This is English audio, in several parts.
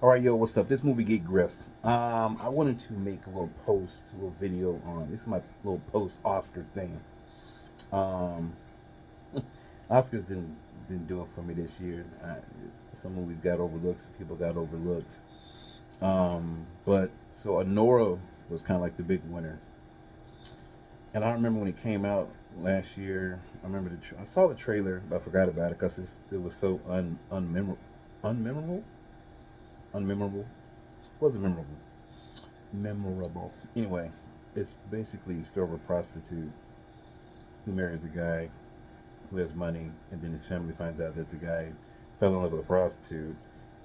All right, yo, what's up? This movie Geek Griff. I wanted to make a little post, a little video on this is my little post Oscar thing. Um, Oscars didn't do it for me this year. Some movies got overlooked, some people got overlooked. But so Honora was kind of like the big winner, and I remember when it came out last year. I remember I saw the trailer, but I forgot about it because it was so unmemorable, unmemorable. It wasn't memorable. Anyway, it's basically a story of a prostitute who marries a guy who has money, and then his family finds out that the guy fell in love with a prostitute,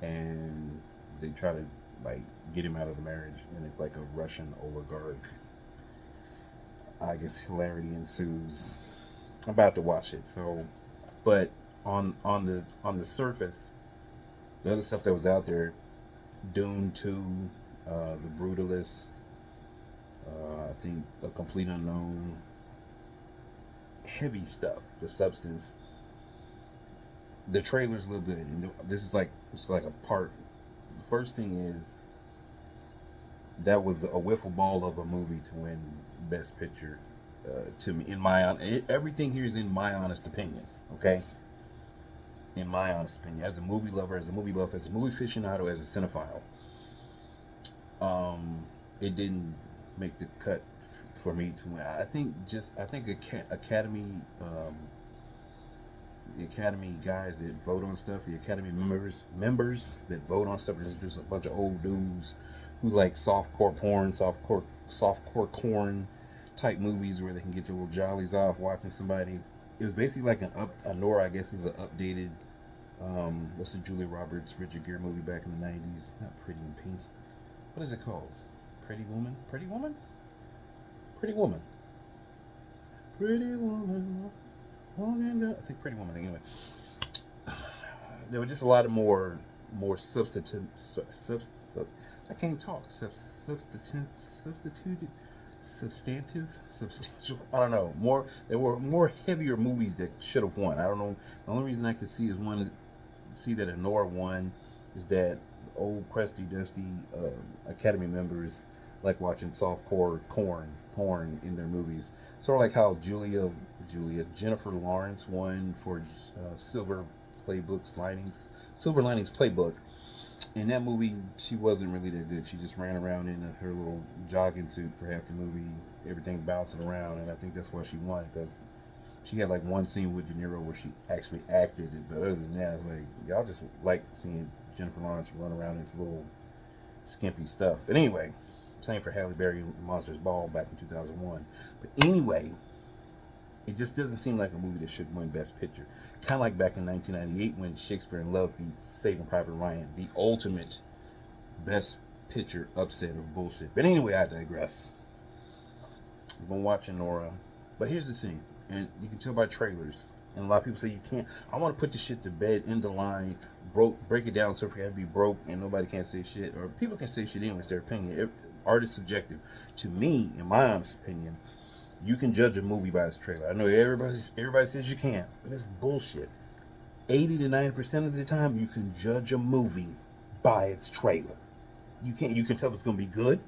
and they try to like get him out of the marriage, and it's like a Russian oligarch. I guess hilarity ensues. I'm about to watch it, so but on the surface, the other stuff that was out there, Dune 2, The Brutalist, I think A Complete Unknown, heavy stuff, the substance. The trailers look good, and this is like it's like a part. The first thing is that was a wiffle ball of a movie to win Best Picture. To me, everything here is in my honest opinion. Okay, in my honest opinion, as a movie lover, as a movie buff, as a movie aficionado, as a cinephile, it didn't make the cut for me to win. I think Academy the Academy guys that vote on stuff, the Academy members that vote on stuff, is just a bunch of old dudes who like softcore corn type movies where they can get their little jollies off watching somebody. It was basically like a Nora, I guess, is an updated. What's the Julia Roberts Richard Gere movie back in the '90s? Not Pretty in Pink. What is it called? Pretty Woman. Pretty Woman. Pretty Woman. Pretty Woman. I think Pretty Woman. Anyway, there were just a lot of more substitute I can't talk substituted substantial. I don't know. There were more heavier movies that should have won. I don't know. The only reason I could see is one see that Honora won is that old crusty dusty Academy members like watching softcore porn in their movies. Sort of like how Jennifer Lawrence won for Silver Linings Playbook. In that movie, she wasn't really that good. She just ran around in her little jogging suit for half the movie, everything bouncing around, and I think that's why she won because she had like one scene with De Niro where she actually acted it. But other than that, it's like y'all just like seeing Jennifer Lawrence run around in this little skimpy stuff. But anyway, same for Halle Berry in Monsters Ball back in 2001. But anyway, it just doesn't seem like a movie that should win Best Picture. Kind of like back in 1998 when Shakespeare in Love beat Saving Private Ryan, the ultimate Best Picture upset of bullshit. But anyway, I digress. I'm gonna watch Nora. But here's the thing, and you can tell by trailers, and a lot of people say you can't. I want to put this shit to bed in the line, break it down so if you have to be broke and nobody can say shit, or people can say shit anyway. It's their opinion. Art is subjective. To me, in my honest opinion, you can judge a movie by its trailer. I know everybody says you can't, but it's bullshit. 80 to 90% of the time, you can judge a movie by its trailer. You can't. You can tell if it's gonna be good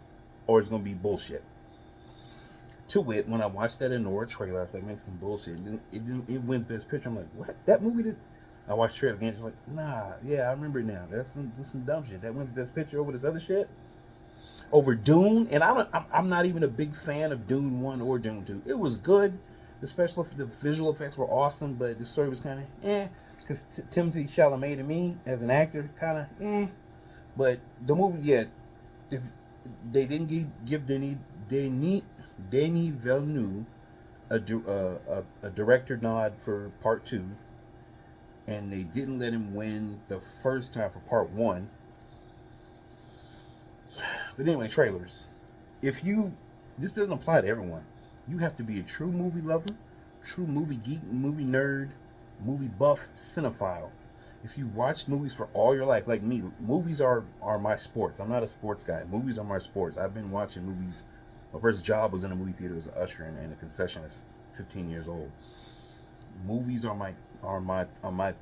or it's gonna be bullshit. To wit, when I watched that Anora trailer, I was like, man, some bullshit. It wins Best Picture. I'm like, what? That movie did. I watched the trailer again. She's like, nah, yeah, I remember it now. That's some dumb shit. That wins Best Picture over this other shit. Over Dune, and I'm not even a big fan of Dune 1 or Dune 2. It was good. The visual effects were awesome, but the story was kind of because Timothy Chalamet to me as an actor kind of But the movie, yeah, if they didn't give Denis Villeneuve a director nod for part two, and they didn't let him win the first time for part one. But anyway, trailers. If you, this doesn't apply to everyone. You have to be a true movie lover, true movie geek, movie nerd, movie buff, cinephile. If you watch movies for all your life, like me, movies are my sports. I'm not a sports guy. Movies are my sports. I've been watching movies. My first job was in a movie theater as an usher and a concessionist. 15 years old. Movies are my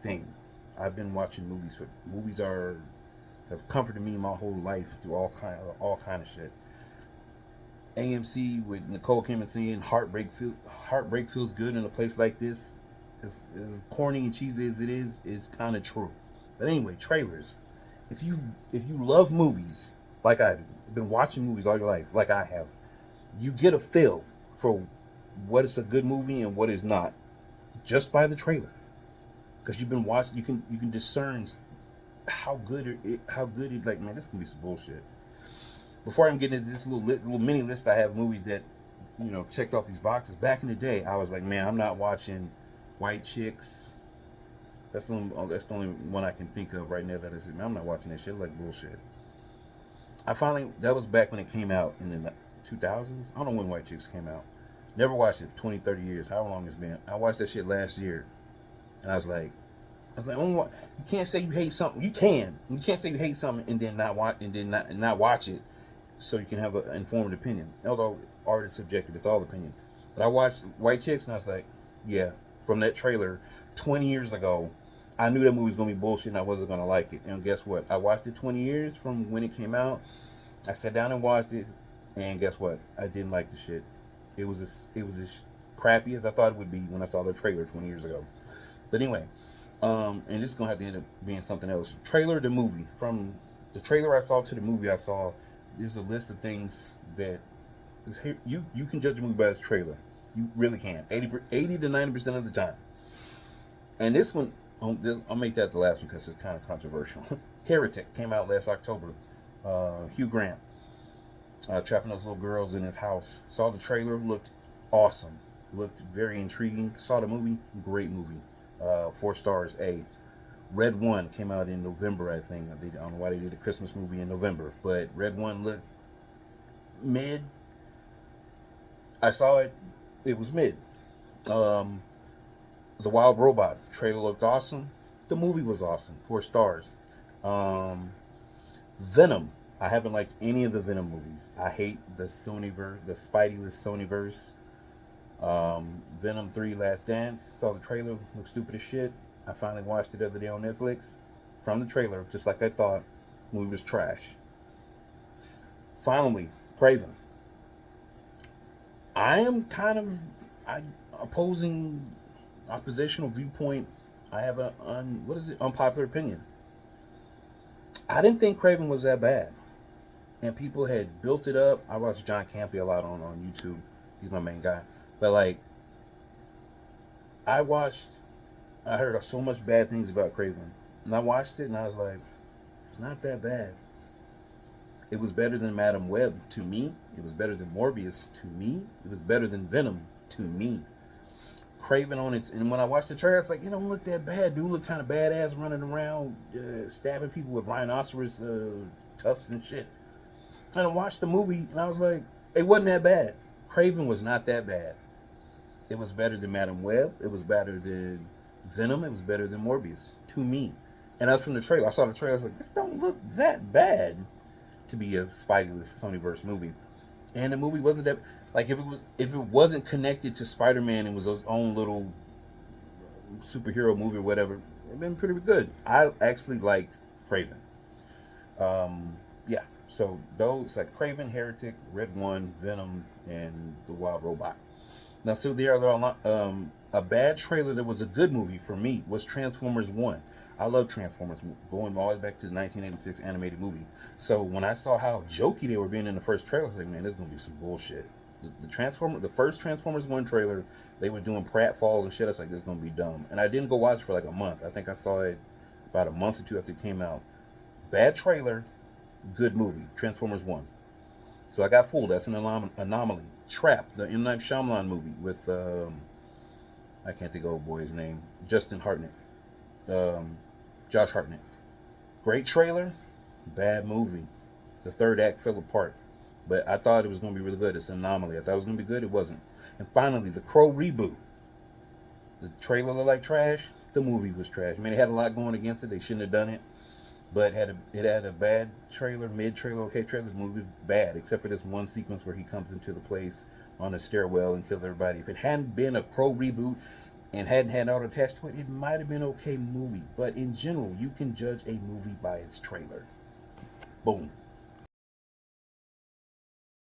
thing. I've been watching movies are have comforted me my whole life through all kind of shit. AMC with Nicole Kidman singing Heartbreak feels good in a place like this. As corny and cheesy as it is kind of true. But anyway, trailers. If you love movies like I do, been watching movies all your life like I have, you get a feel for what is a good movie and what is not just by the trailer. Because you've been watching, you can discern how good it. Like, man, this can be some bullshit. Before I'm getting into this little mini list, I have movies that checked off these boxes. Back in the day, I was like, man, I'm not watching White Chicks. That's the only one I can think of right now that is. Man, I'm not watching that shit. Like bullshit. That was back when it came out in the 2000s. I don't know when White Chicks came out. Never watched it. 20, 30 years. How long it's been. I watched that shit last year, and I was like, oh, you can't say you hate something. You can't say you hate something and then not watch it, so you can have an informed opinion. Although art is subjective, it's all opinion. But I watched White Chicks and I was like, yeah, from that trailer 20 years ago, I knew that movie was gonna be bullshit and I wasn't gonna like it. And guess what? I watched it 20 years from when it came out. I sat down and watched it, and guess what? I didn't like the shit. It was as crappy as I thought it would be when I saw the trailer 20 years ago. But anyway. And this is gonna have to end up being something else. Trailer to movie. From the trailer I saw to the movie I saw, there's a list of things that is here. You can judge a movie by its trailer. You really can. 80 to 90% of the time. And this one, I'll make that the last one because it's kind of controversial. Heretic came out last October. Hugh Grant trapping those little girls in his house. Saw the trailer, looked awesome. Looked very intriguing. Saw the movie, great movie. 4 stars. Red One came out in November, I think. I don't know why they did a Christmas movie in November, but Red One looked mid. I saw it. It was mid. The Wild Robot trailer looked awesome. The movie was awesome. 4 stars. Venom. I haven't liked any of the Venom movies. I hate the Spidey-less Sonyverse. Venom 3 Last Dance. Saw the trailer. Looked stupid as shit. I finally watched it the other day on Netflix. From the trailer, just like I thought, the movie was trash. Finally, Craven. I am kind of oppositional viewpoint. I have unpopular opinion. I didn't think Craven was that bad. And people had built it up. I watch John Campy a lot on YouTube. He's my main guy. But like, I heard so much bad things about Craven. And I watched it and I was like, it's not that bad. It was better than Madam Web to me. It was better than Morbius to me. It was better than Venom to me. Craven on its, and when I watched the trailer, I was like, it don't look that bad. Dude look kind of badass running around, stabbing people with rhinoceros tusks and shit. And I watched the movie and I was like, it wasn't that bad. Craven was not that bad. It was better than Madam Web. It was better than Venom. It was better than Morbius to me. And that's from the trailer. I saw the trailer. I was like, this don't look that bad to be a Spidey-less Sonyverse movie. And the movie wasn't that, like, if it wasn't connected to Spider-Man and was its own little superhero movie or whatever, it'd been pretty good. I actually liked Craven. Yeah. So those, like Craven, Heretic, Red One, Venom, and The Wild Robot. Now, so there are a bad trailer that was a good movie for me was Transformers 1. I love Transformers, going all the way back to the 1986 animated movie. So when I saw how jokey they were being in the first trailer, I was like, man, this is going to be some bullshit. The first Transformers 1 trailer, they were doing pratfalls and shit. I was like, this is going to be dumb. And I didn't go watch it for like a month. I think I saw it about a month or two after it came out. Bad trailer, good movie, Transformers 1. So I got fooled. That's an anomaly. Trap, the M. Night Shyamalan movie with, I can't think of old boy's name, Justin Hartnett. Josh Hartnett. Great trailer, bad movie. The third act fell apart. But I thought it was going to be really good. It's an anomaly. I thought it was going to be good. It wasn't. And finally, the Crow reboot. The trailer looked like trash. The movie was trash. I mean, it had a lot going against it. They shouldn't have done it. But it had a bad trailer, mid-trailer, okay trailer. The movie was bad, except for this one sequence where he comes into the place on a stairwell and kills everybody. If it hadn't been a Crow reboot and hadn't had auto attached to it, it might have been an okay movie. But in general, you can judge a movie by its trailer. Boom.